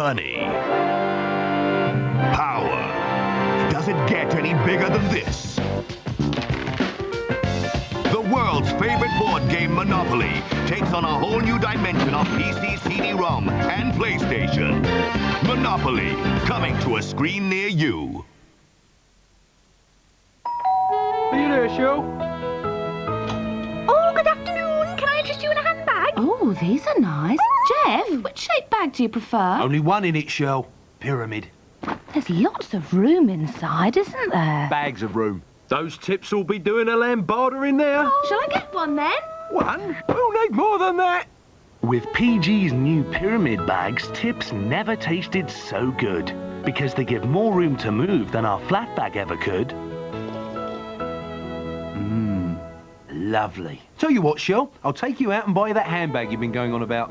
Money. Power. Does it get any bigger than this? The world's favorite board game, Monopoly, takes on a whole new dimension of PC, CD-ROM, and PlayStation. Monopoly, coming to a screen near you. Are you there, Shell? Oh, good afternoon. Can I interest you in a handbag? Oh, these are nice. Jeff, which shape bag do you prefer? Only one in it, Shell. Pyramid. There's lots of room inside, isn't there? Bags of room. Those tips will be doing a lambada in there. Oh, shall I get one then? One? We'll need more than that. With PG's new pyramid bags, tips never tasted so good because they give more room to move than our flat bag ever could. Lovely. Tell you what, Shell, I'll take you out and buy you that handbag you've been going on about.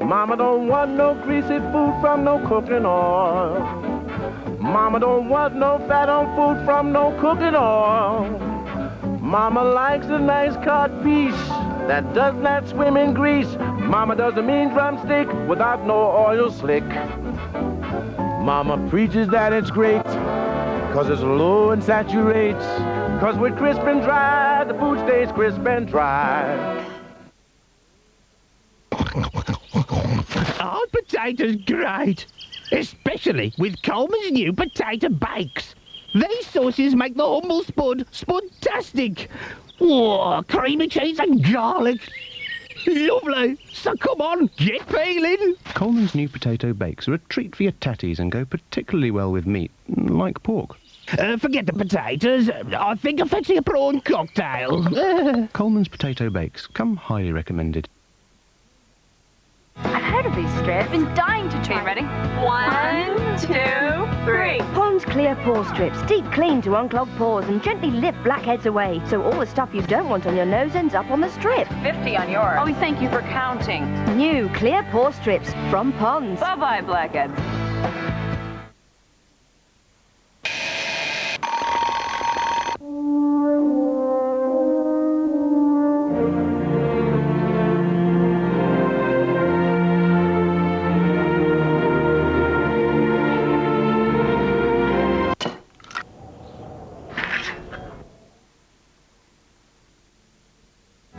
Mama don't want no greasy food from no cooking oil. Mama don't want no fat on food from no cooking oil. Mama likes a nice cut piece that does not swim in grease. Mama doesn't mean drumstick without no oil slick. Mama preaches that it's great, cause it's low and saturates. Cause with crisp and dry, the food stays crisp and dry. Our potatoes great, especially with Coleman's new potato bakes. These sauces make the humble spud spudtastic. Oh, creamy cheese and garlic. Lovely. So come on, get feeling. Coleman's new potato bakes are a treat for your tatties and go particularly well with meat, like pork. Forget the potatoes. I think I fancy a prawn cocktail. Coleman's potato bakes come highly recommended. I've heard of these strips. I've been dying to try. Okay, ready? 1, 2, 3. Pond's Clear Pore Strips. Deep clean to unclog pores and gently lift blackheads away. So all the stuff you don't want on your nose ends up on the strip. 50 on yours. Oh, thank you for counting. New Clear Pore Strips from Pond's. Bye-bye, blackheads.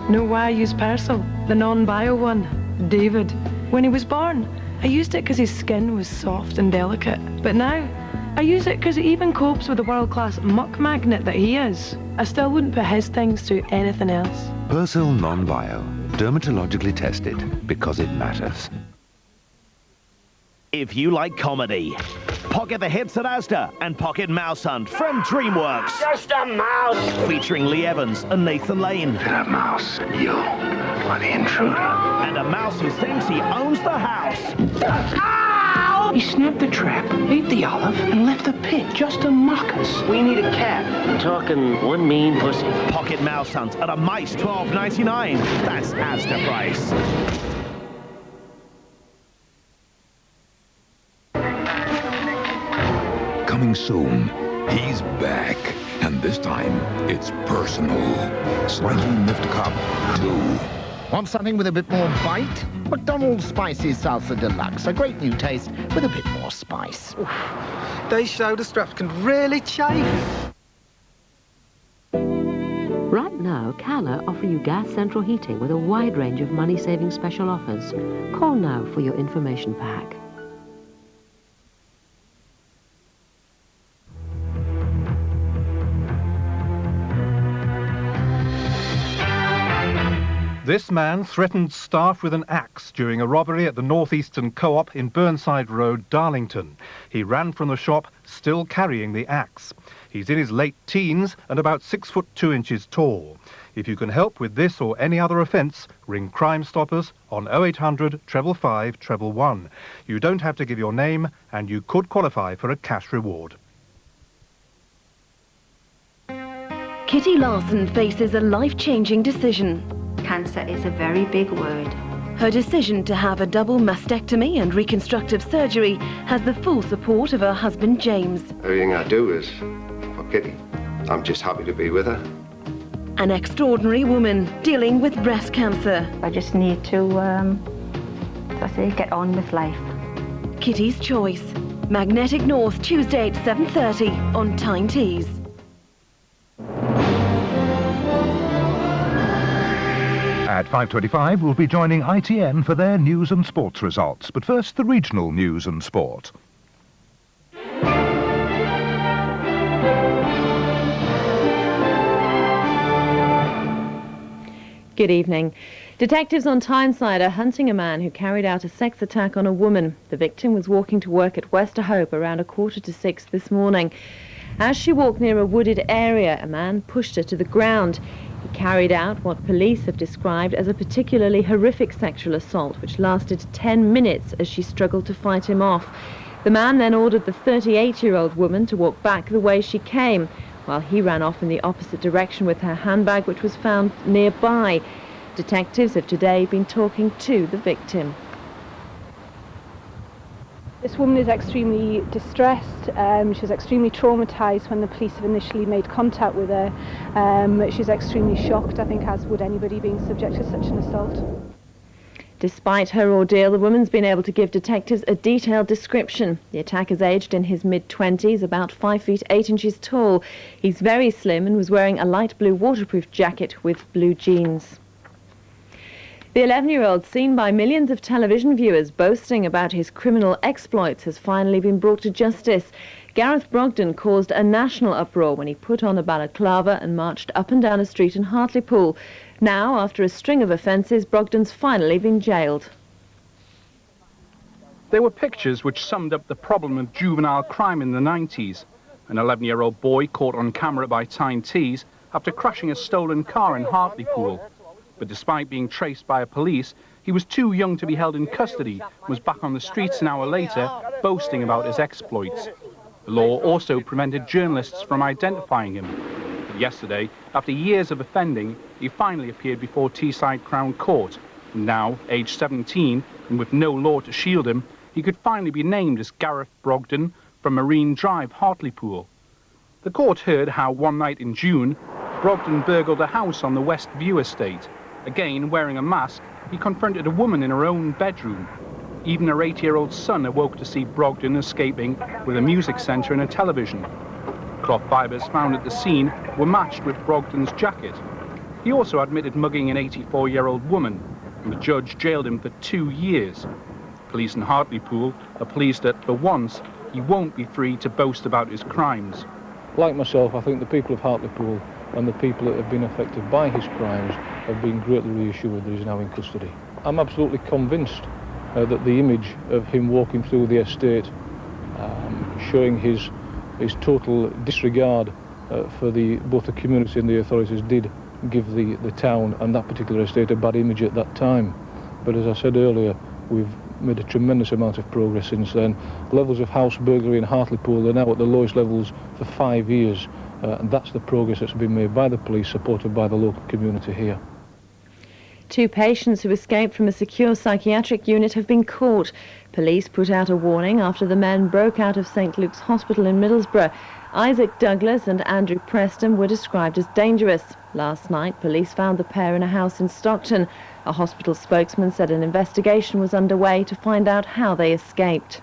Know why I use Persil, the non-bio one? David. When he was born, I used it because his skin was soft and delicate. But now, I use it because it even copes with the world-class muck magnet that he is. I still wouldn't put his things through anything else. Persil non-bio, dermatologically tested because it matters. If you like comedy, pocket the hits at Asda and pocket Mouse Hunt from DreamWorks. Just a mouse! Featuring Lee Evans and Nathan Lane. That mouse, you bloody intruder. And a mouse who thinks he owns the house. Ow! He snapped the trap, ate the olive, and left the pit just to mock us. We need a cat. I'm talking one mean pussy. Pocket Mouse Hunt at a mice $12.99. That's Asda price. Coming soon, he's back. And this time, it's personal. Slightly Miffed Cop 2. Want something with a bit more bite? McDonald's Spicy Salsa Deluxe. A great new taste with a bit more spice. Oof. They shoulder straps can really chafe. Right now, Canna offer you gas central heating with a wide range of money-saving special offers. Call now for your information pack. This man threatened staff with an axe during a robbery at the Northeastern Co-op in Burnside Road, Darlington. He ran from the shop, still carrying the axe. He's in his late teens and about 6 foot 2 inches tall. If you can help with this or any other offence, ring Crime Stoppers on 0800 555 111. You don't have to give your name and you could qualify for a cash reward. Kitty Larson faces a life-changing decision. Cancer is a very big word. Her decision to have a double mastectomy and reconstructive surgery has the full support of her husband, James. Everything I do is for Kitty. I'm just happy to be with her. An extraordinary woman dealing with breast cancer. I just need to, get on with life. Kitty's Choice. Magnetic North, Tuesday at 7:30 on Tyne Tees. At 5:25, we'll be joining ITN for their news and sports results. But first, the regional news and sport. Good evening. Detectives on Tyneside are hunting a man who carried out a sex attack on a woman. The victim was walking to work at Westerhope around 5:45 this morning. As she walked near a wooded area, a man pushed her to the ground. He carried out what police have described as a particularly horrific sexual assault, which lasted 10 minutes as she struggled to fight him off. The man then ordered the 38-year-old woman to walk back the way she came, while he ran off in the opposite direction with her handbag, which was found nearby. Detectives have today been talking to the victim. This woman is extremely distressed. She was extremely traumatised when the police have initially made contact with her. She's extremely shocked, I think, as would anybody being subject to such an assault. Despite her ordeal, the woman's been able to give detectives a detailed description. The attacker's aged in his mid-20s, about 5 feet 8 inches tall. He's very slim and was wearing a light blue waterproof jacket with blue jeans. The 11-year-old, seen by millions of television viewers boasting about his criminal exploits, has finally been brought to justice. Gareth Brogden caused a national uproar when he put on a balaclava and marched up and down a street in Hartlepool. Now, after a string of offences, Brogden's finally been jailed. There were pictures which summed up the problem of juvenile crime in the 90s. An 11-year-old boy caught on camera by Tyne Tees after crashing a stolen car in Hartlepool. But despite being traced by police, he was too young to be held in custody, was back on the streets an hour later, boasting about his exploits. The law also prevented journalists from identifying him. But yesterday, after years of offending, he finally appeared before Teesside Crown Court. And now, aged 17, and with no law to shield him, he could finally be named as Gareth Brogden from Marine Drive, Hartlepool. The court heard how one night in June, Brogden burgled a house on the West View estate. Again, wearing a mask, he confronted a woman in her own bedroom. Even her 8-year-old son awoke to see Brogden escaping with a music centre and a television. Cloth fibres found at the scene were matched with Brogden's jacket. He also admitted mugging an 84-year-old woman, and the judge jailed him for 2 years. Police in Hartlepool are pleased that, for once, he won't be free to boast about his crimes. Like myself, I think the people of Hartlepool and the people that have been affected by his crimes have been greatly reassured that he's now in custody. I'm absolutely convinced that the image of him walking through the estate, showing his total disregard for both the community and the authorities, did give the town and that particular estate a bad image at that time. But as I said earlier, we've made a tremendous amount of progress since then. Levels of house burglary in Hartlepool are now at the lowest levels for 5 years. And that's the progress that's been made by the police, supported by the local community here. 2 patients who escaped from a secure psychiatric unit have been caught. Police put out a warning after the men broke out of St Luke's Hospital in Middlesbrough. Isaac Douglas and Andrew Preston were described as dangerous. Last night, police found the pair in a house in Stockton. A hospital spokesman said an investigation was underway to find out how they escaped.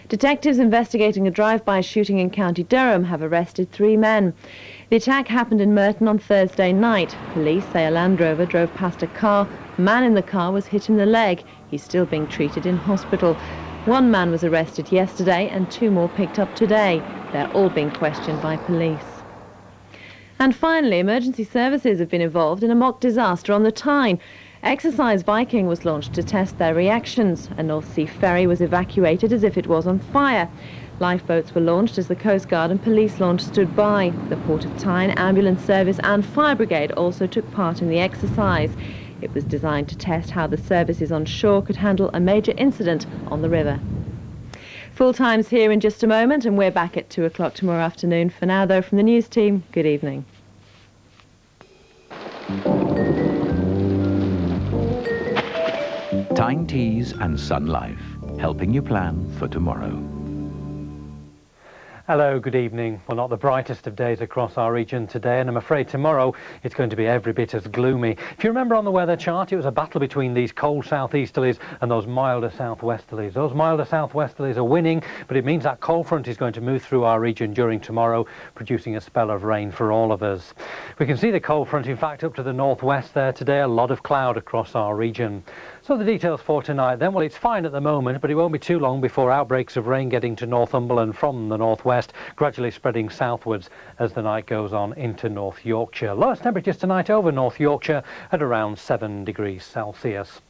Detectives investigating a drive-by shooting in County Durham have arrested 3 men. The attack happened in Merton on Thursday night. Police say a Land Rover drove past a car. A man in the car was hit in the leg. He's still being treated in hospital. 1 man was arrested yesterday and 2 more picked up today. They're all being questioned by police. And finally, emergency services have been involved in a mock disaster on the Tyne. Exercise Viking was launched to test their reactions. A North Sea ferry was evacuated as if it was on fire. Lifeboats were launched as the Coast Guard and police launch stood by. The Port of Tyne Ambulance Service and Fire Brigade also took part in the exercise. It was designed to test how the services on shore could handle a major incident on the river. Full time's here in just a moment, and we're back at 2 o'clock tomorrow afternoon. For now, though, from the news team, good evening. Tyne Tees and Sun Life, helping you plan for tomorrow. Hello, good evening. Well, not the brightest of days across our region today, and I'm afraid tomorrow it's going to be every bit as gloomy. If you remember on the weather chart, it was a battle between these cold southeasterlies and those milder southwesterlies. Those milder southwesterlies are winning, but it means that cold front is going to move through our region during tomorrow, producing a spell of rain for all of us. We can see the cold front, in fact, up to the northwest there today, a lot of cloud across our region. So the details for tonight then, well, it's fine at the moment, but it won't be too long before outbreaks of rain getting to Northumberland from the northwest, gradually spreading southwards as the night goes on into North Yorkshire. Lowest temperatures tonight over North Yorkshire at around 7 degrees Celsius.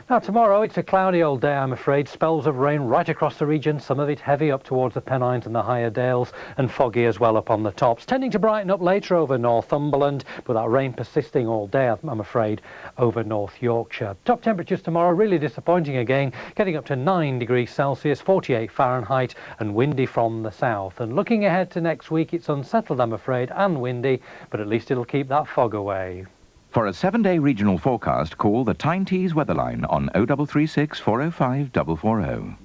Now tomorrow it's a cloudy old day, I'm afraid. Spells of rain right across the region, some of it heavy up towards the Pennines and the higher dales, and foggy as well up on the tops. Tending to brighten up later over Northumberland, but that rain persisting all day, I'm afraid, over North Yorkshire. Top temperatures tomorrow really disappointing again, getting up to 9 degrees Celsius, 48 Fahrenheit, and windy from the south. And looking ahead to next week, it's unsettled, I'm afraid, and windy, but at least it'll keep that fog away. For a 7-day regional forecast, call the Tyne Tees weather line on 0336 405 440.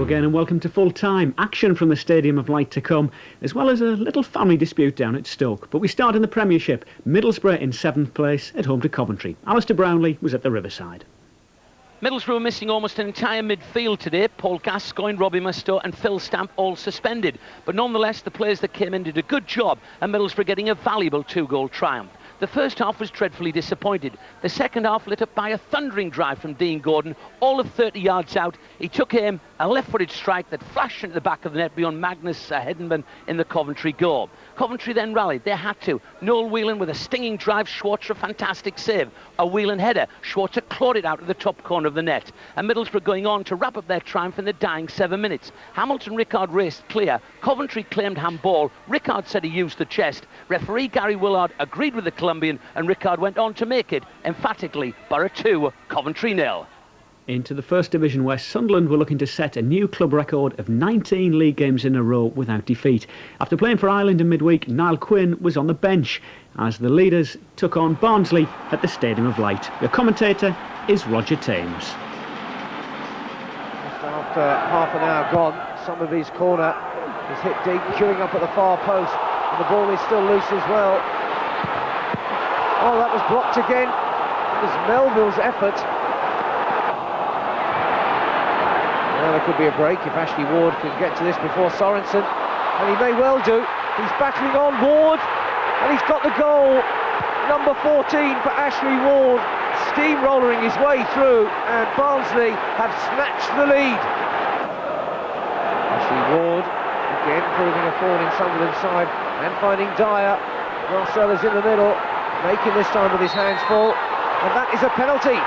Again and welcome to Full Time. Action from the Stadium of Light to come, as well as a little family dispute down at Stoke. But we start in the Premiership. Middlesbrough in 7th place at home to Coventry. Alistair Brownlee was at the Riverside. Middlesbrough missing almost an entire midfield today. Paul Gascoigne, Robbie Mustoe and Phil Stamp all suspended. But nonetheless, the players that came in did a good job, and Middlesbrough getting a valuable 2-goal triumph. The first half was dreadfully disappointed. The second half lit up by a thundering drive from Dean Gordon, all of 30 yards out. He took aim, a left-footed strike that flashed into the back of the net beyond Magnus Heddenman in the Coventry goal. Coventry then rallied. They had to. Noel Whelan with a stinging drive, Schwarzer a fantastic save. A Whelan header. Schwarzer clawed it out of the top corner of the net. And Middlesbrough going on to wrap up their triumph in the dying 7 minutes. Hamilton Rickard raced clear. Coventry claimed handball. Rickard said he used the chest. Referee Gary Willard agreed with the Colombian, and Rickard went on to make it emphatically Borough 2, Coventry 0. Into the First Division West, Sunderland were looking to set a new club record of 19 league games in a row without defeat. After playing for Ireland in midweek, Niall Quinn was on the bench as the leaders took on Barnsley at the Stadium of Light. The commentator is Roger Thames. Just after half an hour gone, Somerby's corner is hit deep, queuing up at the far post, and the ball is still loose as well. Oh, that was blocked again. It was Melville's effort. Well, there could be a break if Ashley Ward can get to this before Sorensen, and he may well do. He's battling on Ward, and he's got the goal. Number 14 for Ashley Ward, steamrollering his way through, and Barnsley have snatched the lead. Ashley Ward, again proving a thorn in Sunderland's side, and finding Dyer. Marcella's in the middle, making this time with his hands full, and that is a penalty.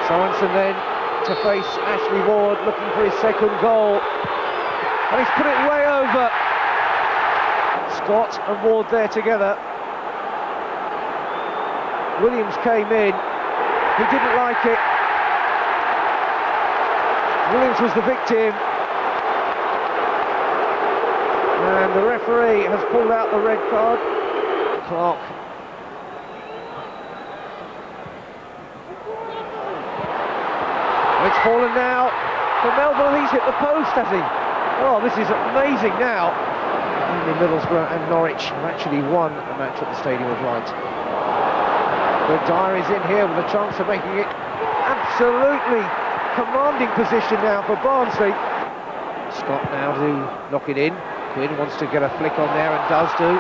Sorensen then to face Ashley Ward, looking for his second goal, and he's put it way over. Scott and Ward there together. Williams came in, he didn't like it. Williams was the victim, and the referee has pulled out the red card. Clark. It's fallen now for Melville. He's hit the post, has he? Oh, this is amazing now. Only Middlesbrough and Norwich have actually won a match at the Stadium of Light. But Dyer is in here with a chance of making it absolutely commanding position now for Barnsley. Scott now to knock it in. Quinn wants to get a flick on there and does do.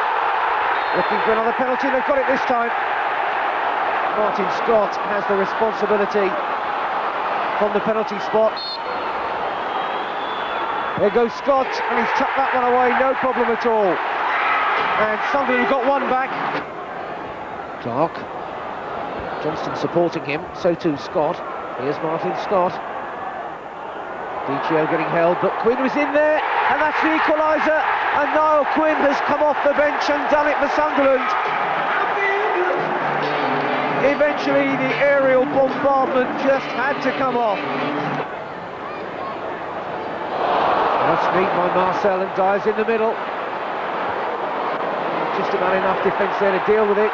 Looking for another penalty, they've got it this time. Martin Scott has the responsibility from the penalty spot. There goes Scott, and he's tucked that one away, no problem at all. And Sunderland have got one back. Clark. Johnston supporting him, so too Scott. Here's Martin Scott. DiCio getting held, but Quinn was in there, and that's the equaliser. And Niall Quinn has come off the bench and done it for Sunderland. Eventually, the aerial bombardment just had to come off. That's beat by Marcel and Dyers in the middle. Just about enough defence there to deal with it.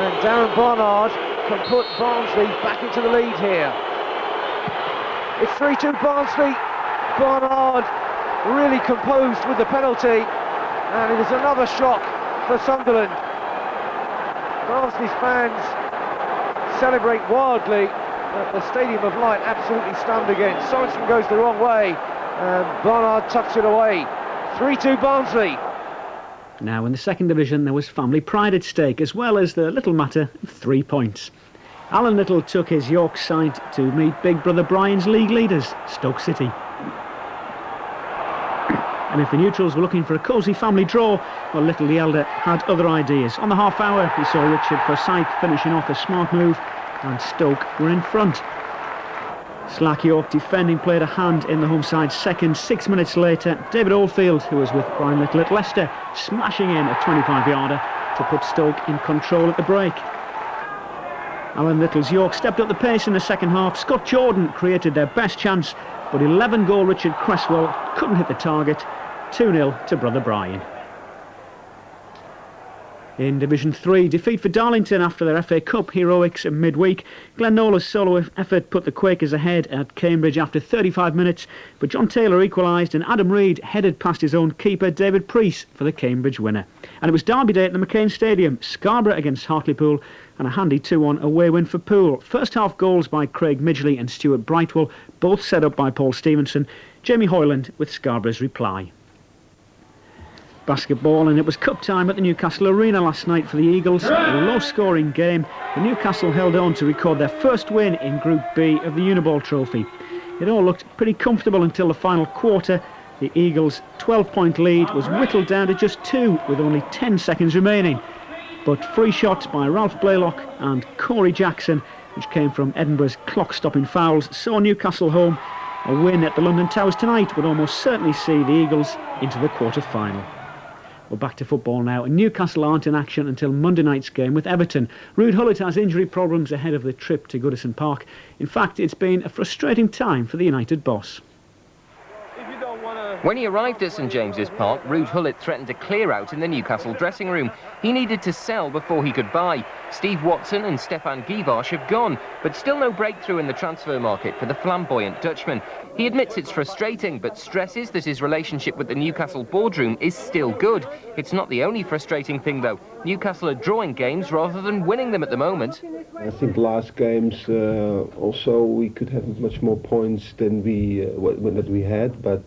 And Darren Barnard can put Barnsley back into the lead here. It's 3-2 Barnsley. Barnard really composed with the penalty. And it is another shock for Sunderland. Barnsley's fans celebrate wildly. But the Stadium of Light absolutely stunned again. Sorensen goes the wrong way. And Barnard tucks it away. 3-2 Barnsley. Now in the second division there was family pride at stake, as well as the little matter of 3 points. Alan Little took his York side to meet big brother Brian's league leaders, Stoke City. And if the neutrals were looking for a cosy family draw, well, Little the elder had other ideas. On the half hour he saw Richard Forsyth finishing off a smart move, and Stoke were in front. Slack York defending played a hand in the home side's second. 6 minutes later, David Oldfield, who was with Brian Little at Leicester, smashing in a 25-yarder to put Stoke in control at the break. Alan Little's York stepped up the pace in the second half. Scott Jordan created their best chance, but 11-goal Richard Cresswell couldn't hit the target. 2-0 to brother Brian. In Division 3, defeat for Darlington after their FA Cup heroics in midweek. Glenn Nola's solo effort put the Quakers ahead at Cambridge after 35 minutes, but John Taylor equalised and Adam Reid headed past his own keeper David Preece for the Cambridge winner. And it was Derby Day at the McCain Stadium, Scarborough against Hartlepool, and a handy 2-1 away win for Poole. First half goals by Craig Midgley and Stuart Brightwell, both set up by Paul Stevenson. Jamie Hoyland with Scarborough's reply. Basketball, and it was cup time at the Newcastle Arena last night for the Eagles. A low-scoring game, but Newcastle held on to record their first win in Group B of the Uniball Trophy. It all looked pretty comfortable until the final quarter. The Eagles' 12-point lead was whittled down to just 2 with only 10 seconds remaining. But free shots by Ralph Blaylock and Corey Jackson, which came from Edinburgh's clock-stopping fouls, saw Newcastle home. A win at the London Towers tonight would almost certainly see the Eagles into the quarter-final. Well, back to football now. Newcastle aren't in action until Monday night's game with Everton. Ruud Gullit has injury problems ahead of the trip to Goodison Park. In fact, it's been a frustrating time for the United boss. When he arrived at St James's Park, Ruud Gullit threatened to clear out in the Newcastle dressing room. He needed to sell before he could buy. Steve Watson and Stefan Givash have gone, but still no breakthrough in the transfer market for the flamboyant Dutchman. He admits it's frustrating, but stresses that his relationship with the Newcastle boardroom is still good. It's not the only frustrating thing, though. Newcastle are drawing games rather than winning them at the moment. I think last games also we could have much more points than we had, but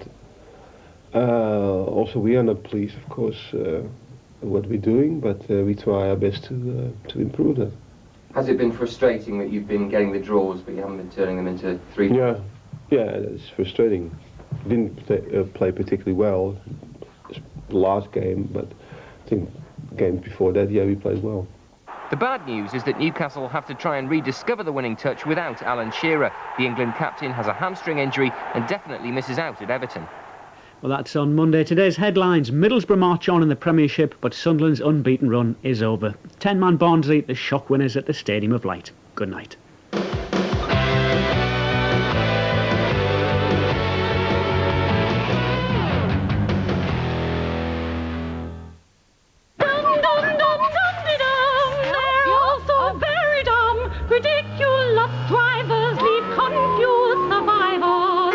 also we are not pleased, of course, what we're doing, but we try our best to improve that. Has it been frustrating that you've been getting the draws, but you haven't been turning them into 3? Yeah, it's frustrating. Didn't play particularly well the last game, but I think games before that, yeah, we played well. The bad news is that Newcastle have to try and rediscover the winning touch without Alan Shearer. The England captain has a hamstring injury and definitely misses out at Everton. Well, that's on Monday. Today's headlines: Middlesbrough march on in the Premiership, but Sunderland's unbeaten run is over. 10-man Barnsley, the shock winners at the Stadium of Light. Good night. Ridiculous drivers leave confused survivors.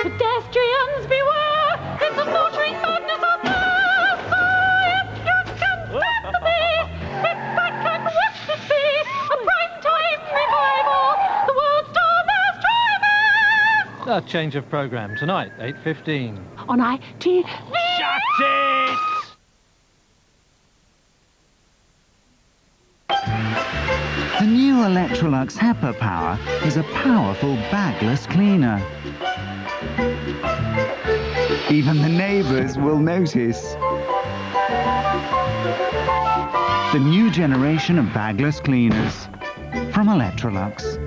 Pedestrians beware, it's a motoring madness out there. So if you can stand the pace, sit back and watch the space. A prime time revival, the world's top drivers. A change of programme tonight, 8:15. On ITV. Shut it! The new Electrolux HEPA Power is a powerful bagless cleaner. Even the neighbours will notice. The new generation of bagless cleaners from Electrolux.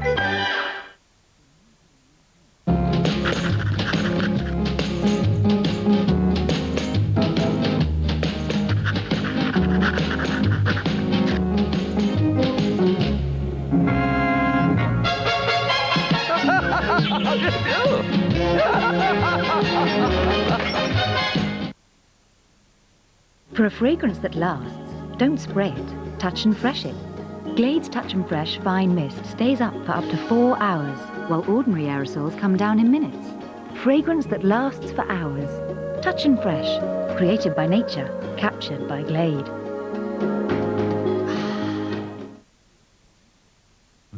For a fragrance that lasts, don't spray it, touch and fresh it. Glade's Touch and Fresh Fine Mist stays up for up to 4 hours, while ordinary aerosols come down in minutes. Fragrance that lasts for hours. Touch and Fresh, created by nature, captured by Glade.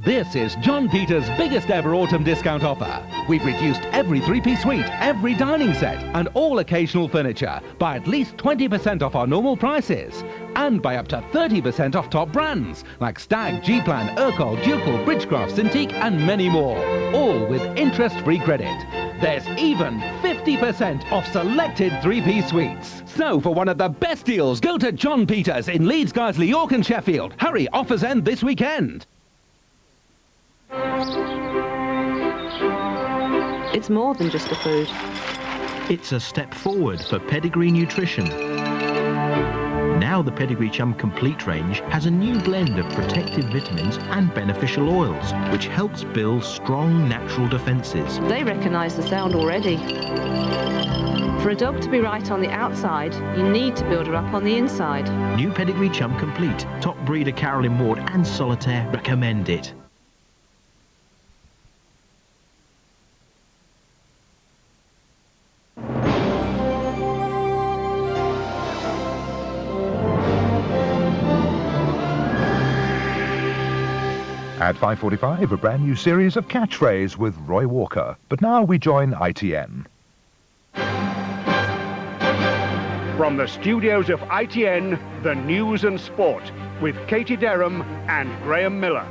This is John Peters' biggest ever autumn discount offer. We've reduced every three-piece suite, every dining set and all occasional furniture by at least 20% off our normal prices and by up to 30% off top brands like Stag, G-Plan, Urquell, Ducal, Bridgecraft, Cintiq and many more, all with interest-free credit. There's even 50% off selected three-piece suites. So for one of the best deals, go to John Peters in Leeds, Guiseley, York and Sheffield. Hurry, offers end this weekend. It's more than just a food. It's a step forward for pedigree nutrition. Now the Pedigree Chum Complete range has a new blend of protective vitamins and beneficial oils, which helps build strong natural defences. They recognise the sound already. For a dog to be right on the outside, you need to build her up on the inside. New Pedigree Chum Complete. Top breeder Carolyn Ward and Solitaire recommend it. At 5:45, a brand new series of Catchphrase with Roy Walker. But now we join ITN. From the studios of ITN, the News and Sport, with Katie Derham and Graham Miller.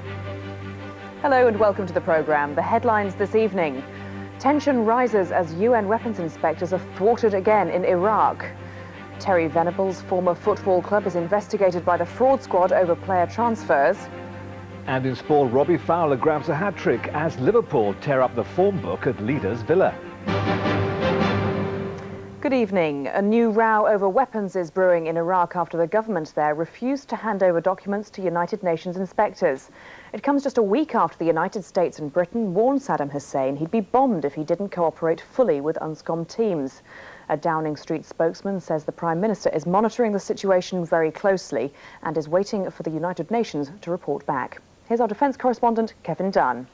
Hello and welcome to the programme. The headlines this evening. Tension rises as UN weapons inspectors are thwarted again in Iraq. Terry Venables' former football club is investigated by the fraud squad over player transfers. And in sport, Robbie Fowler grabs a hat-trick as Liverpool tear up the form book at leaders Villa. Good evening. A new row over weapons is brewing in Iraq after the government there refused to hand over documents to United Nations inspectors. It comes just a week after the United States and Britain warned Saddam Hussein he'd be bombed if he didn't cooperate fully with UNSCOM teams. A Downing Street spokesman says the Prime Minister is monitoring the situation very closely and is waiting for the United Nations to report back. Here's our defence correspondent, Kevin Dunn.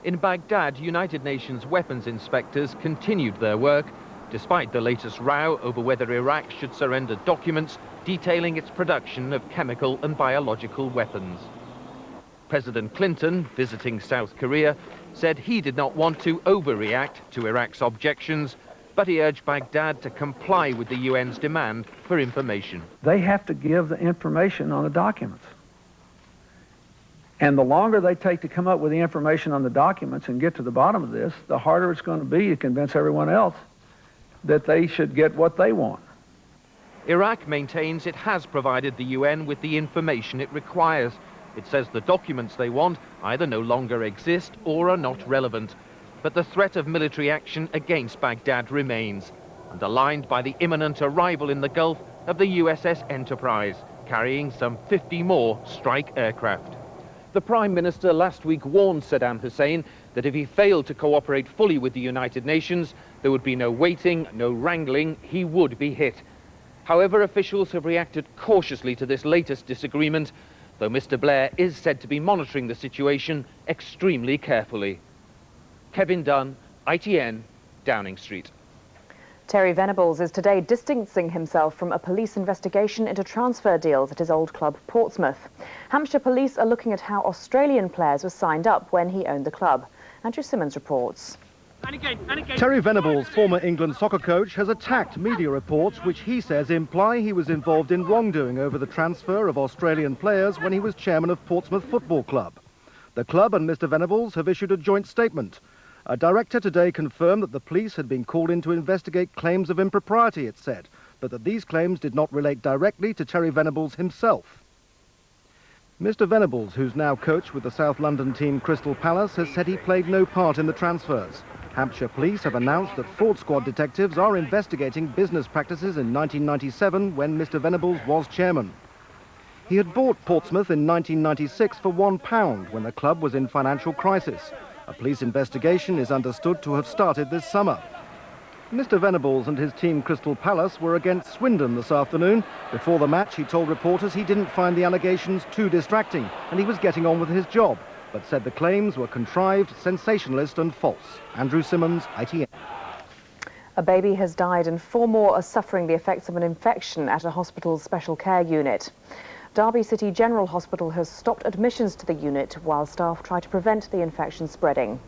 In Baghdad, United Nations weapons inspectors continued their work, despite the latest row over whether Iraq should surrender documents detailing its production of chemical and biological weapons. President Clinton, visiting South Korea, said he did not want to overreact to Iraq's objections, but he urged Baghdad to comply with the UN's demand for information. They have to give the information on the documents. And the longer they take to come up with the information on the documents and get to the bottom of this, the harder it's going to be to convince everyone else that they should get what they want. Iraq maintains it has provided the UN with the information it requires. It says the documents they want either no longer exist or are not relevant. But the threat of military action against Baghdad remains, underlined by the imminent arrival in the Gulf of the USS Enterprise, carrying some 50 more strike aircraft. The Prime Minister last week warned Saddam Hussein that if he failed to cooperate fully with the United Nations, there would be no waiting, no wrangling, he would be hit. However, officials have reacted cautiously to this latest disagreement, though Mr. Blair is said to be monitoring the situation extremely carefully. Kevin Dunn, ITN, Downing Street. Terry Venables is today distancing himself from a police investigation into transfer deals at his old club, Portsmouth. Hampshire police are looking at how Australian players were signed up when he owned the club. Andrew Simmons reports. Terry Venables, former England soccer coach, has attacked media reports which he says imply he was involved in wrongdoing over the transfer of Australian players when he was chairman of Portsmouth Football Club. The club and Mr. Venables have issued a joint statement. A director today confirmed that the police had been called in to investigate claims of impropriety, it said, but that these claims did not relate directly to Terry Venables himself. Mr. Venables, who's now coach with the South London team Crystal Palace, has said he played no part in the transfers. Hampshire police have announced that fraud squad detectives are investigating business practices in 1997 when Mr. Venables was chairman. He had bought Portsmouth in 1996 for £1 when the club was in financial crisis. A police investigation is understood to have started this summer. Mr Venables and his team Crystal Palace were against Swindon this afternoon. Before the match, he told reporters he didn't find the allegations too distracting and he was getting on with his job, but said the claims were contrived, sensationalist and false. Andrew Simmons, ITN. A baby has died and 4 more are suffering the effects of an infection at a hospital's special care unit. Derby City General Hospital has stopped admissions to the unit while staff try to prevent the infection spreading.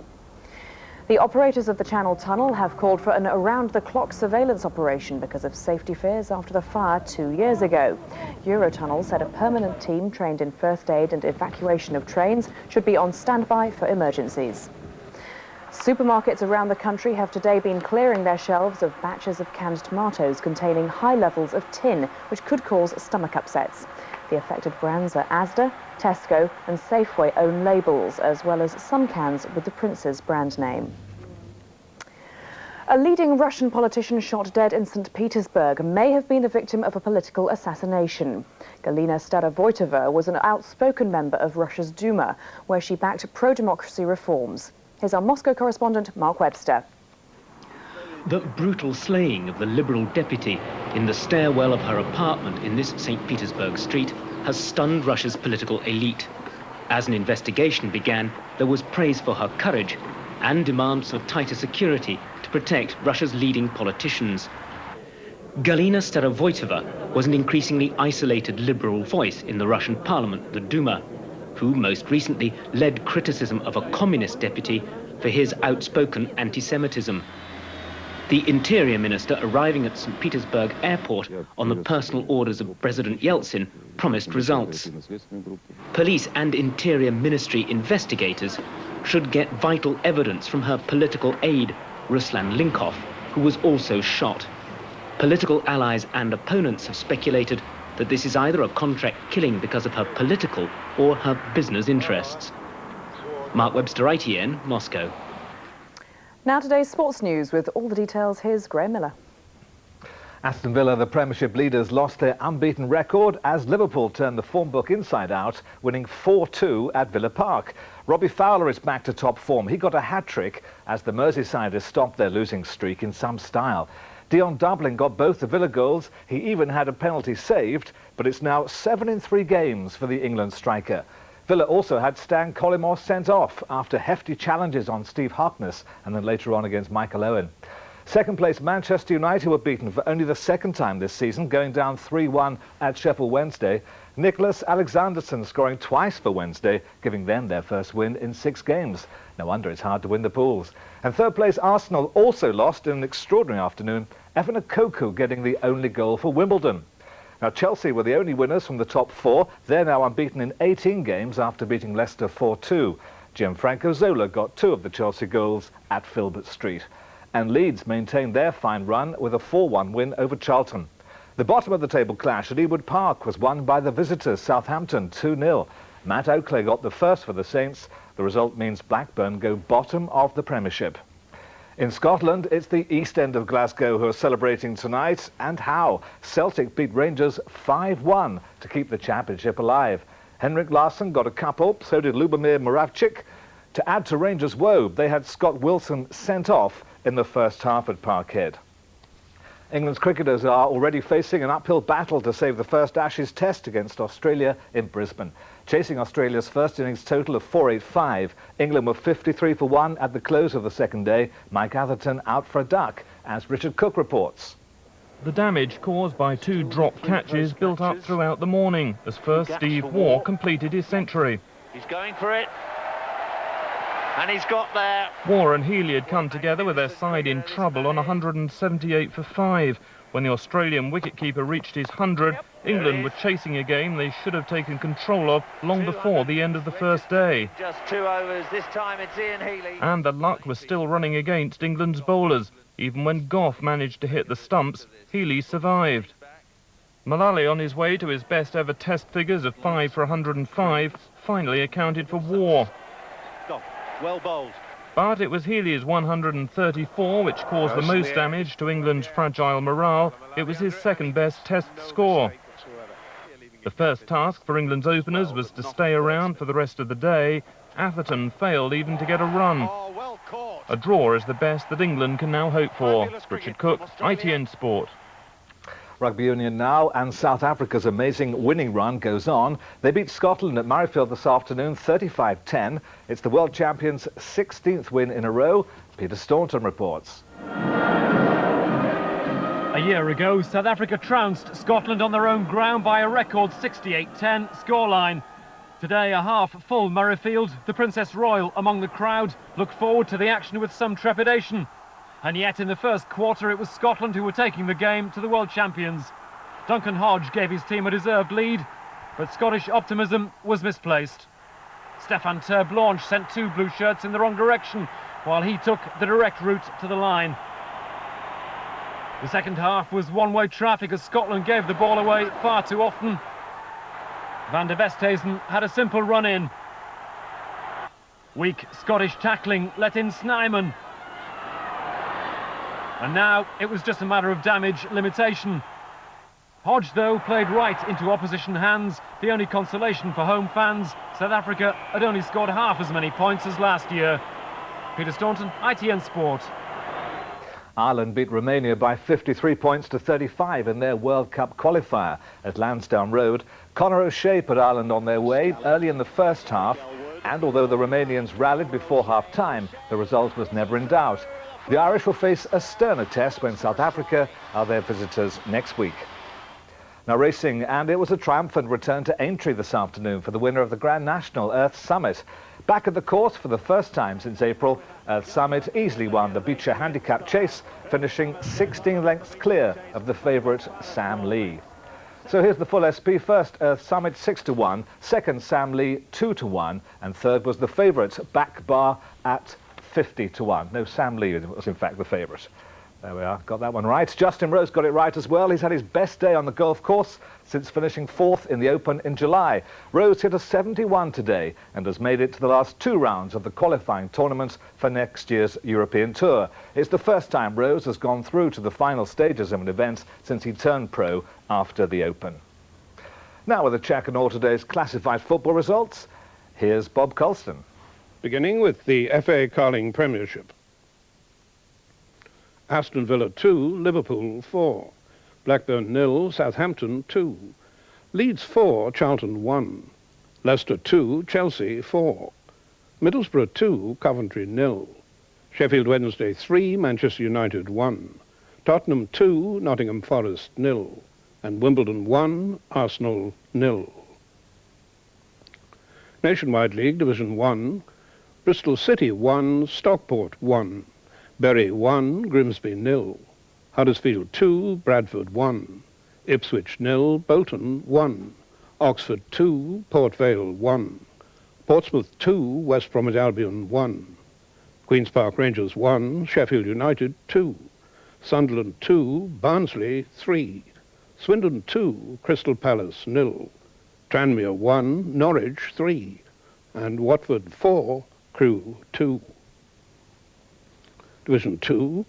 The operators of the Channel Tunnel have called for an around-the-clock surveillance operation because of safety fears after the fire 2 years ago. Eurotunnel said a permanent team trained in first aid and evacuation of trains should be on standby for emergencies. Supermarkets around the country have today been clearing their shelves of batches of canned tomatoes containing high levels of tin, which could cause stomach upsets. The affected brands are Asda, Tesco and Safeway own labels, as well as some cans with the Prince's brand name. A leading Russian politician shot dead in St. Petersburg may have been the victim of a political assassination. Galina Starovoitova was an outspoken member of Russia's Duma, where she backed pro-democracy reforms. Here's our Moscow correspondent, Mark Webster. The brutal slaying of the Liberal deputy in the stairwell of her apartment in this St. Petersburg street has stunned Russia's political elite. As an investigation began, there was praise for her courage and demands for tighter security to protect Russia's leading politicians. Galina Starovoitova was an increasingly isolated liberal voice in the Russian parliament, the Duma, who most recently led criticism of a communist deputy for his outspoken anti-Semitism. The Interior Minister arriving at St. Petersburg airport on the personal orders of President Yeltsin promised results. Police and Interior Ministry investigators should get vital evidence from her political aide, Ruslan Linkov, who was also shot. Political allies and opponents have speculated that this is either a contract killing because of her political or her business interests. Mark Webster, ITN, Moscow. Now today's sports news with all the details. Here's Graham Miller. Aston Villa, the Premiership leaders, lost their unbeaten record as Liverpool turned the form book inside out, winning 4-2 at Villa Park. Robbie Fowler is back to top form. He got a hat-trick as the Merseysiders stopped their losing streak in some style. Dion Dublin got both the Villa goals. He even had a penalty saved, but it's now 7 in 3 games for the England striker. Villa also had Stan Collymore sent off after hefty challenges on Steve Harkness and then later on against Michael Owen. Second place Manchester United were beaten for only the second time this season, going down 3-1 at Sheffield Wednesday. Nicholas Alexanderson scoring twice for Wednesday, giving them their first win in 6 games. No wonder it's hard to win the pools. And third place Arsenal also lost in an extraordinary afternoon, Evan Okoku getting the only goal for Wimbledon. Now, Chelsea were the only winners from the top 4. They're now unbeaten in 18 games after beating Leicester 4-2. Gianfranco Zola got 2 of the Chelsea goals at Filbert Street. And Leeds maintained their fine run with a 4-1 win over Charlton. The bottom of the table clash at Ewood Park was won by the visitors, Southampton, 2-0. Matt Oakley got the first for the Saints. The result means Blackburn go bottom of the Premiership. In Scotland, it's the East End of Glasgow who are celebrating tonight, and how. Celtic beat Rangers 5-1 to keep the championship alive. Henrik Larsson got a couple, so did Lubomir Moravcik. To add to Rangers' woe, they had Scott Wilson sent off in the first half at Parkhead. England's cricketers are already facing an uphill battle to save the first Ashes test against Australia in Brisbane. Chasing Australia's first innings total of 485, England were 53 for 1 at the close of the second day. Mike Atherton out for a duck, as Richard Cook reports. The damage caused by 2 dropped catches built up throughout the morning as first Steve Waugh completed his century. He's going for it. And he's got there. Waugh and Healy had come together with their side in trouble on 178 for 5. When the Australian wicketkeeper reached his 100, England were chasing a game they should have taken control of long before the end of the first day. Just 2 overs, this time it's Ian Healy. And the luck was still running against England's bowlers. Even when Gough managed to hit the stumps, Healy survived. Mullally, on his way to his best ever test figures of 5 for 105, finally accounted for Waugh. Well bowled. But it was Healy's 134 which caused the most damage to England's fragile morale. It was his second best test score. The first task for England's openers was to stay around for the rest of the day Atherton failed even to get a run. A draw is the best that England can now hope for. Richard Cook, ITN Sport. Rugby Union now, and South Africa's amazing winning run goes on. They beat Scotland at Murrayfield this afternoon, 35-10. It's the world champions' 16th win in a row. Peter Staunton reports. A year ago, South Africa trounced Scotland on their own ground by a record 68-10 scoreline. Today, a half-full Murrayfield, the Princess Royal among the crowd looked forward to the action with some trepidation. And yet, in the first quarter, it was Scotland who were taking the game to the world champions. Duncan Hodge gave his team a deserved lead, but Scottish optimism was misplaced. Stefan Ter-Blanche sent 2 blue shirts in the wrong direction, while he took the direct route to the line. The second half was one-way traffic as Scotland gave the ball away far too often. Van der Westhuizen had a simple run-in. Weak Scottish tackling let in Snyman. And now it was just a matter of damage limitation. Hodge, though, played right into opposition hands. The only consolation for home fans, South Africa had only scored half as many points as last year. Peter Staunton, ITN Sport. Ireland beat Romania by 53 points to 35 in their World Cup qualifier at Lansdowne Road. Conor O'Shea put Ireland on their way early in the first half, and although the Romanians rallied before half-time, the result was never in doubt. The Irish will face a sterner test when South Africa are their visitors next week. Now racing, and it was a triumphant return to Aintree this afternoon for the winner of the Grand National, Earth Summit. Back at the course for the first time since April, Earth Summit easily won the Beecher Handicap Chase, finishing 16 lengths clear of the favourite Sam Lee. So here's the full SP. First, Earth Summit 6-1, second Sam Lee 2-1, and third was the favourite Back Bar at 50-1. No, Sam Lee was in fact the favourite. There we are, got that one right. Justin Rose got it right as well. He's had his best day on the golf course since finishing 4th in the Open in July. Rose hit a 71 today and has made it to the last 2 rounds of the qualifying tournament for next year's European Tour. It's the first time Rose has gone through to the final stages of an event since he turned pro after the Open. Now with a check on all today's classified football results, here's Bob Colston. Beginning with the FA Carling Premiership. Aston Villa 2, Liverpool 4. Blackburn 0, Southampton 2. Leeds 4, Charlton 1. Leicester 2, Chelsea 4. Middlesbrough 2, Coventry 0. Sheffield Wednesday 3, Manchester United 1. Tottenham 2, Nottingham Forest 0. And Wimbledon 1, Arsenal 0. Nationwide League Division 1. Bristol City 1, Stockport 1. Bury 1, Grimsby 0. Huddersfield 2, Bradford 1. Ipswich 0, Bolton 1. Oxford 2, Port Vale 1. Portsmouth 2, West Bromwich Albion 1. Queen's Park Rangers 1, Sheffield United 2. Sunderland 2, Barnsley 3. Swindon 2, Crystal Palace 0. Tranmere 1, Norwich 3. And Watford 4, Crewe 2. Division 2,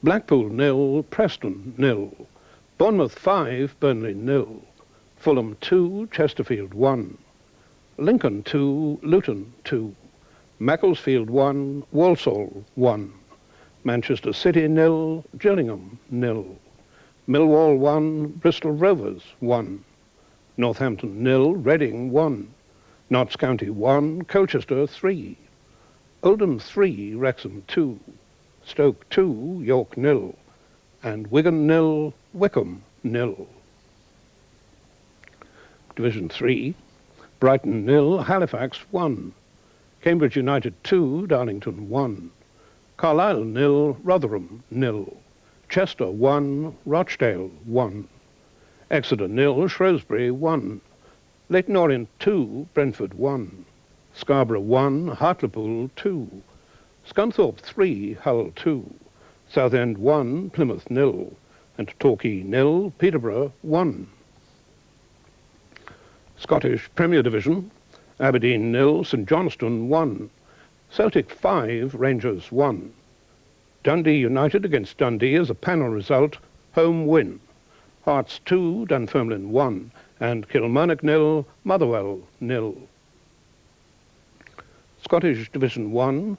Blackpool 0, Preston 0. Bournemouth 5, Burnley 0. Fulham 2, Chesterfield 1. Lincoln 2, Luton 2. Macclesfield 1, Walsall 1. Manchester City 0, Gillingham 0. Millwall 1, Bristol Rovers 1. Northampton 0, Reading 1. Notts County 1, Colchester 3. Oldham 3, Wrexham 2. Stoke 2, York 0. And Wigan 0, Wycombe 0. Division 3, Brighton 0, Halifax 1. Cambridge United 2, Darlington 1. Carlisle 0, Rotherham 0. Chester 1, Rochdale 1. Exeter 0, Shrewsbury 1. Leyton Orient 2, Brentford 1. Scarborough 1, Hartlepool 2. Scunthorpe 3, Hull 2. Southend 1, Plymouth 0. And Torquay 0, Peterborough 1. Scottish Premier Division, Aberdeen 0, St Johnstone 1. Celtic 5, Rangers 1. Dundee United against Dundee as a panel result, home win. Hearts 2, Dunfermline 1. And Kilmarnock 0, Motherwell 0. Scottish Division 1,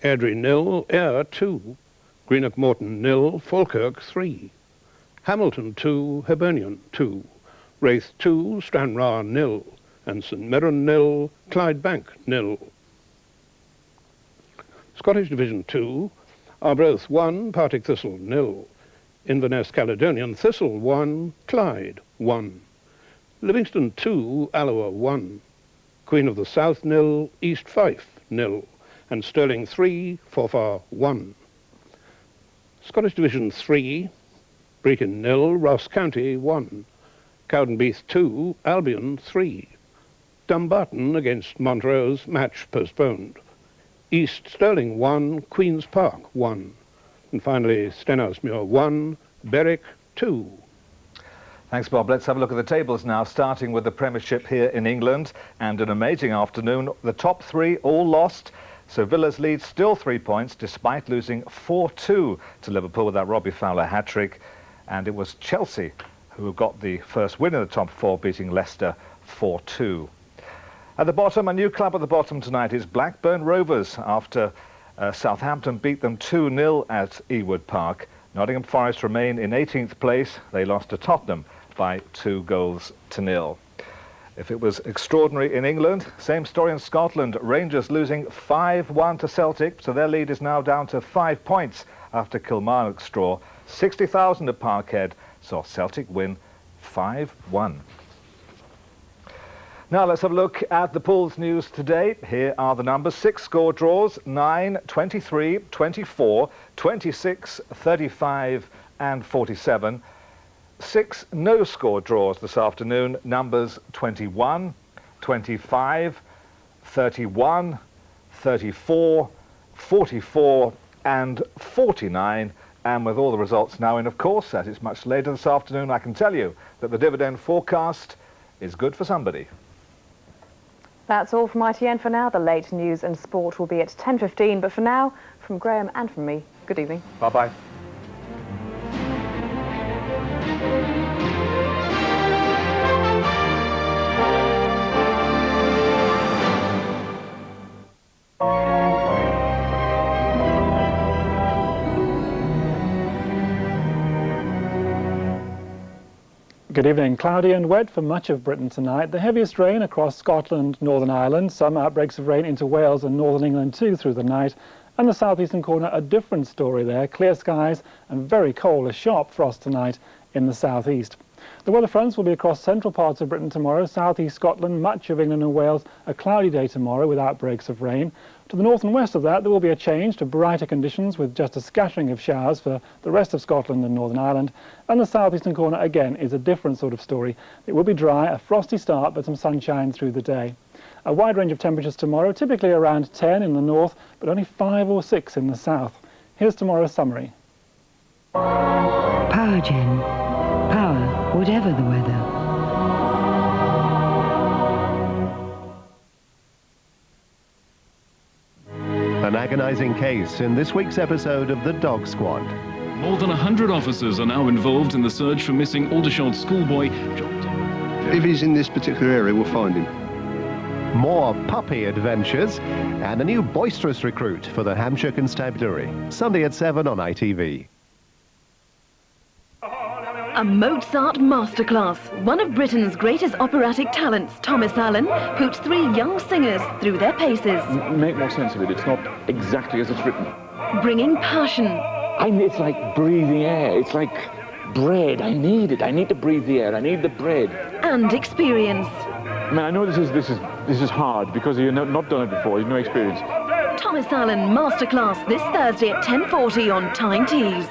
Airdrie 0, Ayr 2, Greenock Morton 0, Falkirk 3, Hamilton 2, Hibernian 2, Wraith 2, Stranraer 0, and St Mirren 0, Clydebank 0. Scottish Division 2, Arbroath 1, Partick Thistle 0, Inverness Caledonian Thistle 1, Clyde 1, Livingston 2, Alloa 1, Queen of the South 0, East Fife 0, and Stirling 3, Forfar 1. Scottish Division 3, Brechin 0, Ross County 1, Cowdenbeath 2, Albion 3, Dumbarton against Montrose, match postponed. East Stirling 1, Queen's Park 1, and finally Stenhousemuir 1, Berwick 2. Thanks, Bob. Let's have a look at the tables now, starting with the Premiership here in England. And an amazing afternoon. The top three all lost. So Villa's lead still 3 points, despite losing 4-2 to Liverpool with that Robbie Fowler hat-trick. And it was Chelsea who got the first win in the top four, beating Leicester 4-2. At the bottom, a new club at the bottom tonight is Blackburn Rovers, after Southampton beat them 2-0 at Ewood Park. Nottingham Forest remain in 18th place. They lost to Tottenham by 2-0. If it was extraordinary in England, same story in Scotland. Rangers losing 5-1 to Celtic, so their lead is now down to 5 points after Kilmarnock's draw. 60,000 at Parkhead saw Celtic win 5-1. Now let's have a look at the pools news today. Here are the numbers. 6 score draws: 9, 23, 24, 26, 35 and 47. 6 no score draws this afternoon. Numbers 21, 25, 31, 34, 44 and 49. And with all the results now in, of course, as it's much later this afternoon, I can tell you that the dividend forecast is good for somebody. That's all from ITN for now. The late news and sport will be at 10:15. But for now, from Graham and from me, good evening. Bye-bye. Good evening. Cloudy and wet for much of Britain tonight. The heaviest rain across Scotland, Northern Ireland. Some outbreaks of rain into Wales and Northern England too through the night. And the southeastern corner, a different story there. Clear skies and very cold, a sharp frost tonight in the southeast. The weather fronts will be across central parts of Britain tomorrow. Southeast Scotland, much of England and Wales, a cloudy day tomorrow with outbreaks of rain. To the north and west of that, there will be a change to brighter conditions with just a scattering of showers for the rest of Scotland and Northern Ireland. And the southeastern corner, again, is a different sort of story. It will be dry, a frosty start, but some sunshine through the day. A wide range of temperatures tomorrow, typically around 10 in the north, but only 5 or 6 in the south. Here's tomorrow's summary. Power Gen. Power, whatever the weather. An agonising case in this week's episode of The Dog Squad. More than 100 officers are now involved in the search for missing Aldershot schoolboy. If he's in this particular area, we'll find him. More puppy adventures and a new boisterous recruit for the Hampshire Constabulary. Sunday at 7 on ITV. A Mozart masterclass. One of Britain's greatest operatic talents, Thomas Allen, puts 3 young singers through their paces. Make more sense of it. It's not exactly as it's written. Bringing passion. It's like breathing air. It's like bread. I need it. I need to breathe the air. I need the bread. And experience. I mean, I know this is hard because you've not done it before. You've no experience. Thomas Allen masterclass this Thursday at 10:40 on Tyne Tees.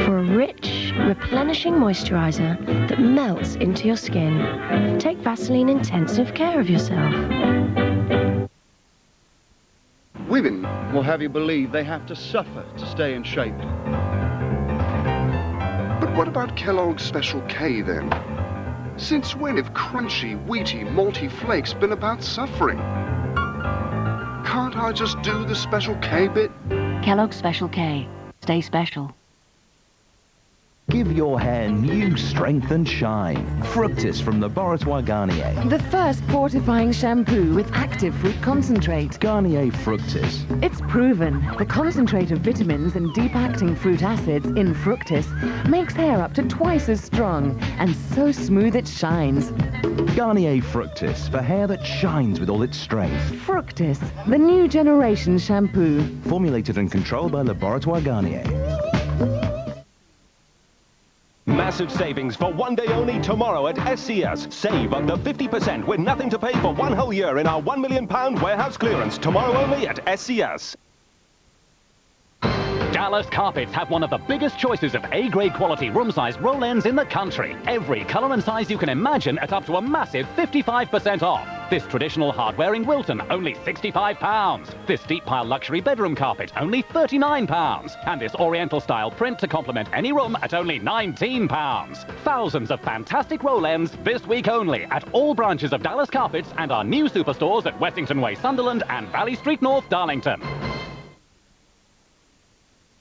For a rich, replenishing moisturiser that melts into your skin, take Vaseline Intensive Care of Yourself. Women will have you believe they have to suffer to stay in shape. But what about Kellogg's Special K then? Since when have crunchy, wheaty, malty flakes been about suffering? Can't I just do the Special K bit? Kellogg's Special K. Stay special. Give your hair new strength and shine. Fructis from Laboratoire Garnier. The first fortifying shampoo with active fruit concentrate. Garnier Fructis. It's proven the concentrate of vitamins and deep-acting fruit acids in Fructis makes hair up to twice as strong and so smooth it shines. Garnier Fructis for hair that shines with all its strength. Fructis, the new generation shampoo. Formulated and controlled by Laboratoire Garnier. Massive savings for one day only tomorrow at SCS. Save up to 50% with nothing to pay for 1 whole year in our £1 million warehouse clearance. Tomorrow only at SCS. Dallas Carpets have one of the biggest choices of A-grade quality room-size roll-ends in the country. Every colour and size you can imagine at up to a massive 55% off. This traditional hard-wearing Wilton, only £65. This deep pile luxury bedroom carpet, only £39. And this oriental-style print to complement any room at only £19. Thousands of fantastic roll-ends this week only at all branches of Dallas Carpets and our new superstores at Westington Way, Sunderland and Valley Street North, Darlington.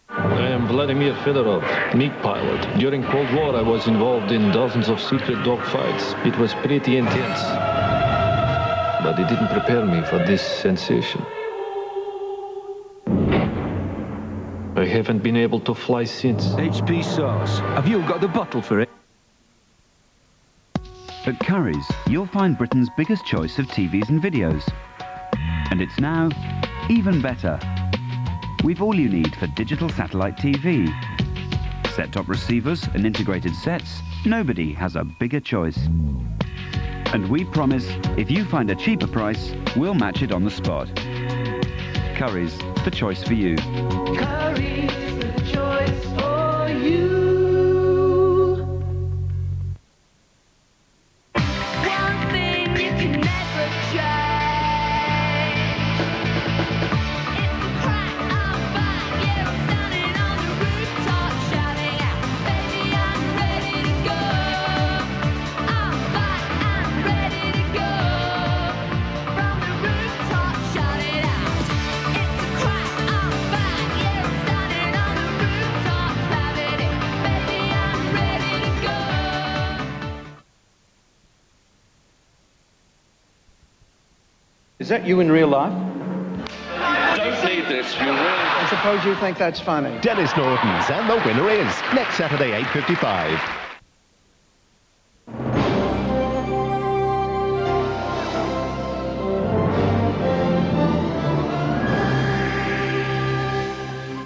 I am Vladimir Fedorov, MiG pilot. During Cold War, I was involved in dozens of secret dogfights. It was pretty intense. But it didn't prepare me for this sensation. I haven't been able to fly since. HP sauce. Have you got the bottle for it? At Currys, you'll find Britain's biggest choice of TVs and videos. And it's now even better. We've all you need for digital satellite TV. Set-top receivers and integrated sets, nobody has a bigger choice. And we promise, if you find a cheaper price, we'll match it on the spot. Currys, the choice for you. Currys, the choice for you. One thing you can never change. Is that you in real life? Don't need this, you really. I suppose you think that's funny. Dennis Norden's, and the winner is next Saturday, 8:55.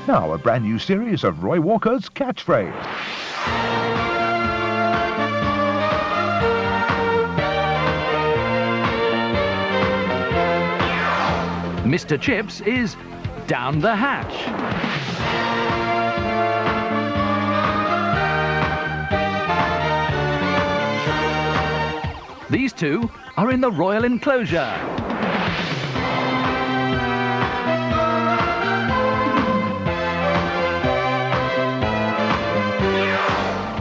Now, a brand new series of Roy Walker's Catchphrase. Mr. Chips is down the hatch. These two are in the royal enclosure.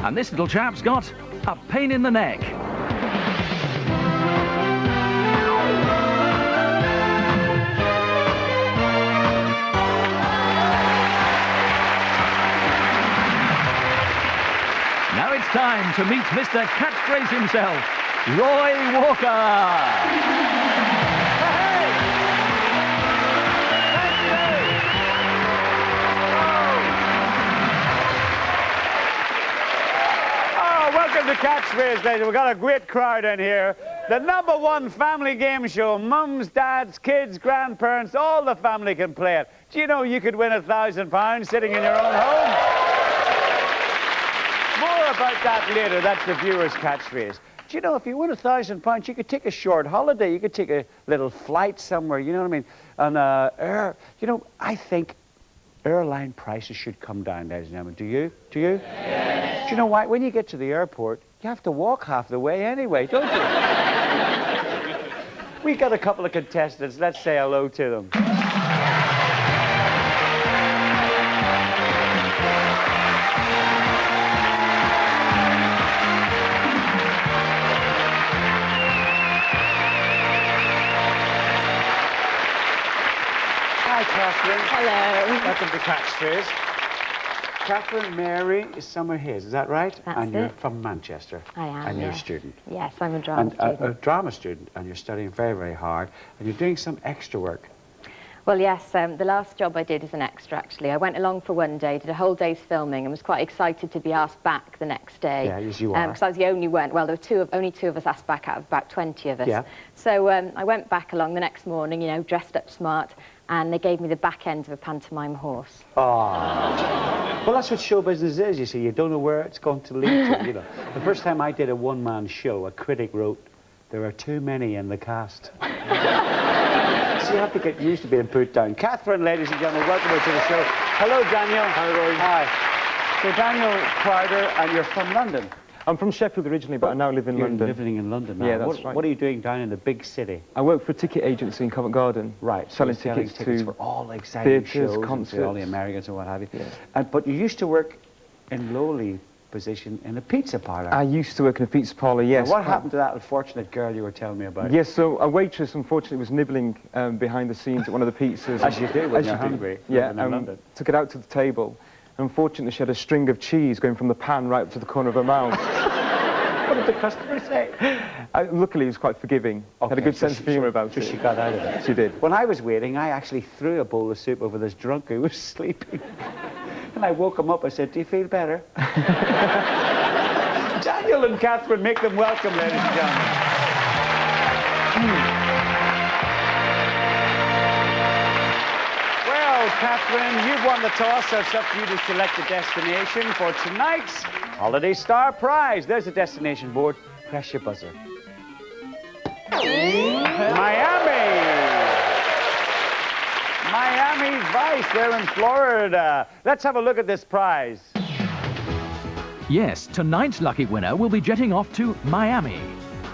And this little chap's got a pain in the neck. Now it's time to meet Mr. Catchphrase himself, Roy Walker. Welcome to Catchphrase, ladies. We've got a great crowd in here. The #1 family game show. Mums, dads, kids, grandparents, all the family can play it. Do you know you could win £1,000 sitting in your own home? More about that later. That's the viewer's catchphrase. Do you know, if you win £1,000, you could take a short holiday. You could take a little flight somewhere, you know what I mean? And you know, I think airline prices should come down, ladies and gentlemen. Do you? Do you? Yes. Do you know why? When you get to the airport, you have to walk half the way anyway, don't you? We got a couple of contestants. Let's say hello to them. Hi, Catherine. Hello. Welcome to Catchphrase. Catherine Mary Summerhays, is that right? That's and you're it. from Manchester. I am, And you're a yes. student. Yes, I'm a drama student. A drama student, and you're studying very, very hard, and you're doing some extra work. Well, yes, the last job I did as an extra, actually. I went along for one day, did a whole day's filming, and was quite excited to be asked back the next day. Yeah, as you are. Because I was the only one. Well, there were only two of us asked back out of about 20 of us. Yeah. So I went back along the next morning, you know, dressed up smart, and they gave me the back end of a pantomime horse. Oh. Well, that's what show business is, you see. You don't know where it's going to lead to, you know. The first time I did a one-man show, a critic wrote, "There are too many in the cast." So you have to get used to being put down. Catherine, ladies and gentlemen, welcome to the show. Hello, Daniel. Hi, Roy. Hi. So, Daniel Crowder, and you're from London. I'm from Sheffield originally, but I now live in You're London. living in London now. Yeah, that's right. What are you doing down in the big city? I work for a ticket agency in Covent Garden. Right. Selling so you're tickets for to all exciting theatres, shows, concerts. and to all the Americans and what have you. Yeah. But you used to work in lowly position in a pizza parlour. I used to work in a pizza parlour, yes. Now, what happened to that unfortunate girl you were telling me about? Yes, so a waitress, unfortunately, was nibbling behind the scenes at one of the pizzas. As you do when As you're you do. hungry, Yeah, living in London. took it out to the table. Unfortunately, she had a string of cheese going from the pan right up to the corner of her mouth. What did the customer say? Luckily, he was quite forgiving. Had a good sense of humour about it. So she got out of it. She did. When I was waiting, I actually threw a bowl of soup over this drunk who was sleeping. And I woke him up. I said, "Do you feel better?" Daniel and Catherine, make them welcome, ladies and gentlemen. Well, Catherine, you've won the toss, so it's up to you to select a destination for tonight's Holiday Star Prize. There's the destination board. Press your buzzer. Miami! Miami Vice, they're in Florida. Let's have a look at this prize. Yes, tonight's lucky winner will be jetting off to Miami,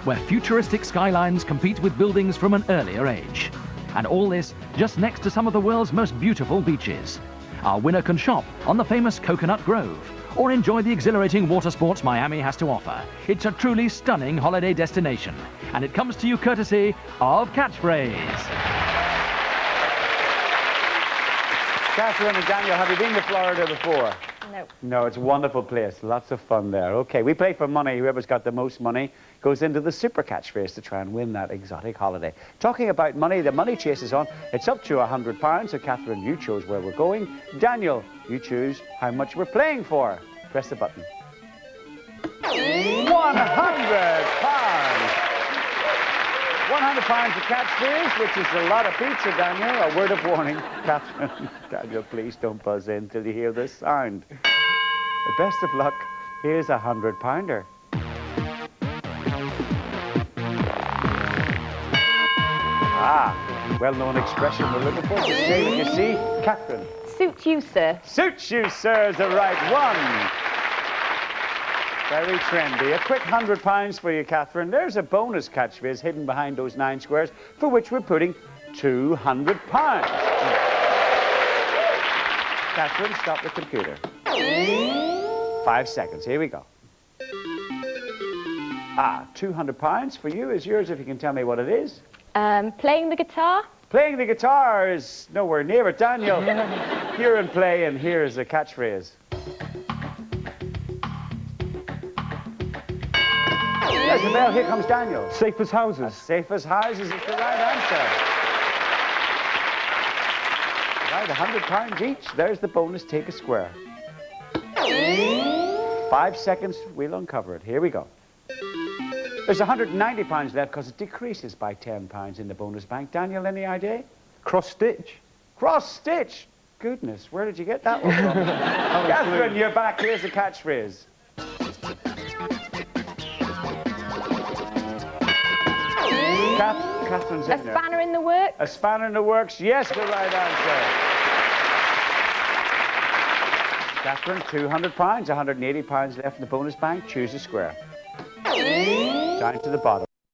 where futuristic skylines compete with buildings from an earlier age. And all this just next to some of the world's most beautiful beaches. Our winner can shop on the famous Coconut Grove or enjoy the exhilarating water sports Miami has to offer. It's a truly stunning holiday destination, and it comes to you courtesy of Catchphrase. Catherine and Daniel, have you been to Florida before? No. No, it's a wonderful place. Lots of fun there. Okay, we play for money. Whoever's got the most money goes into the super catchphrase to try and win that exotic holiday. Talking about money, the money chase is on. It's up to £100. So, Catherine, you chose where we're going. Daniel, you choose how much we're playing for. Press the button. £100. £100 for catchphrase, which is a lot of pizza, Daniel. A word of warning, Catherine. Daniel, please don't buzz in till you hear this sound. The best of luck. Here's a £100-pounder. Ah, well-known expression we're looking for. Just say what you see. Catherine. Suit you, sir. Suits you, sir, is the right one. Very trendy. A quick £100 for you, Catherine. There's a bonus catchphrase hidden behind those 9 squares, for which we're putting £200. Catherine, stop the computer. 5 seconds. Here we go. Ah, £200 for you is yours if you can tell me what it is. Playing the guitar. Playing the guitar is nowhere near it. Daniel, hear and play, and here is the catchphrase. There's the bell. Here comes Daniel. Safe as houses. As safe as houses is the right answer. Right, £100 each. There's the bonus. Take a square. 5 seconds. We'll uncover it. Here we go. There's £190 left because it decreases by £10 in the bonus bank. Daniel, any idea? Cross stitch. Cross stitch. Goodness, where did you get that one from? Catherine, you're back. Here's the catchphrase. Catherine's in A there. spanner in the works. A spanner in the works. Yes, the right answer. Catherine, £200, £180 left in the bonus bank. Choose a square. Down to the bottom.